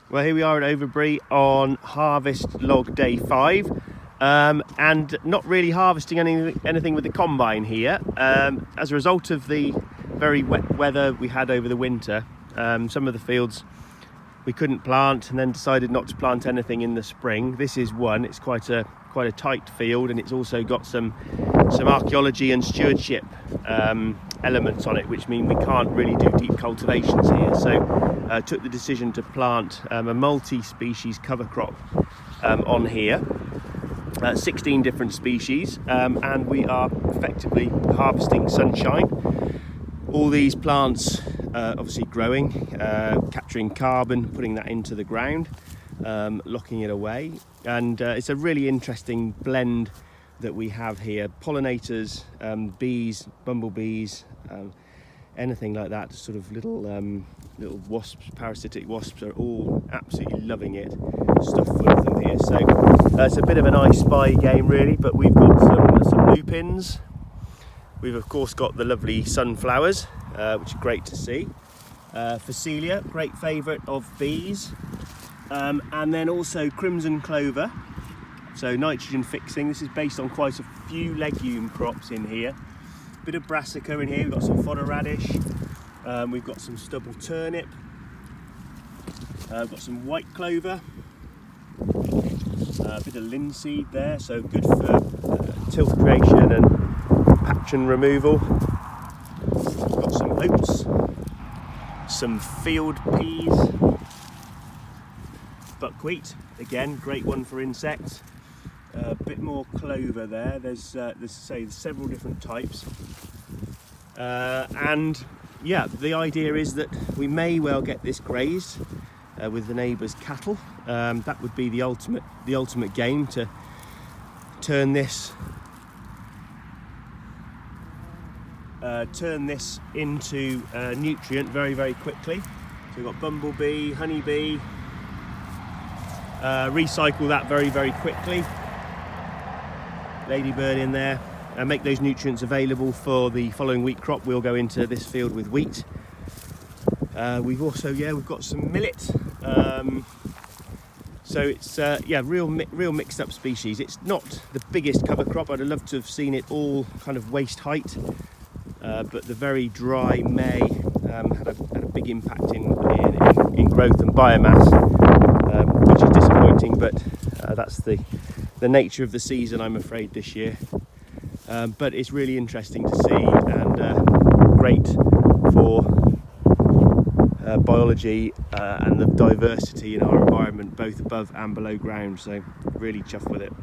Well, here we are at Overbury on harvest log day 5, and not really harvesting anything with the combine here. As a result of the very wet weather we had over the winter, some of the fields we couldn't plant, and then decided not to plant anything in the spring. This is one. It's quite a tight field, and it's also got some archaeology and stewardship elements on it, which mean we can't really do deep cultivations here. So took the decision to plant a multi-species cover crop on here, 16 different species, and we are effectively harvesting sunshine. All these plants obviously growing, capturing carbon, putting that into the ground, locking it away, and it's a really interesting blend that we have here. Pollinators, bees, bumblebees, anything like that, sort of little wasps, parasitic wasps, are all absolutely loving it. Stuff full of them here. So it's a bit of an I Spy game really, but we've got some lupins. We've of course got the lovely sunflowers, which are great to see. Phacelia, great favourite of bees. And then also crimson clover, so nitrogen fixing. This is based on quite a few legume crops in here. Bit of brassica in here, we've got some fodder radish, we've got some stubble turnip, we've got some white clover, a bit of linseed there, so good for tilth creation and compaction removal. We've got some oats, some field peas, buckwheat, again great one for insects. A bit more clover there. There's several different types, and yeah, the idea is that we may well get this grazed with the neighbours' cattle. That would be the ultimate game, to turn this into nutrient very quickly. So we've got bumblebee, honeybee. Recycle that very quickly. Ladybird in there, and make those nutrients available for the following wheat crop. We'll go into this field with wheat. We've got some millet. So it's real mixed up species. It's not the biggest cover crop. I'd have loved to have seen it all kind of waist height, but the very dry May had a big impact in growth and biomass, which is disappointing, but that's the nature of the season, I'm afraid, this year. But it's really interesting to see, and great for biology and the diversity in our environment, both above and below ground. So really chuffed with it.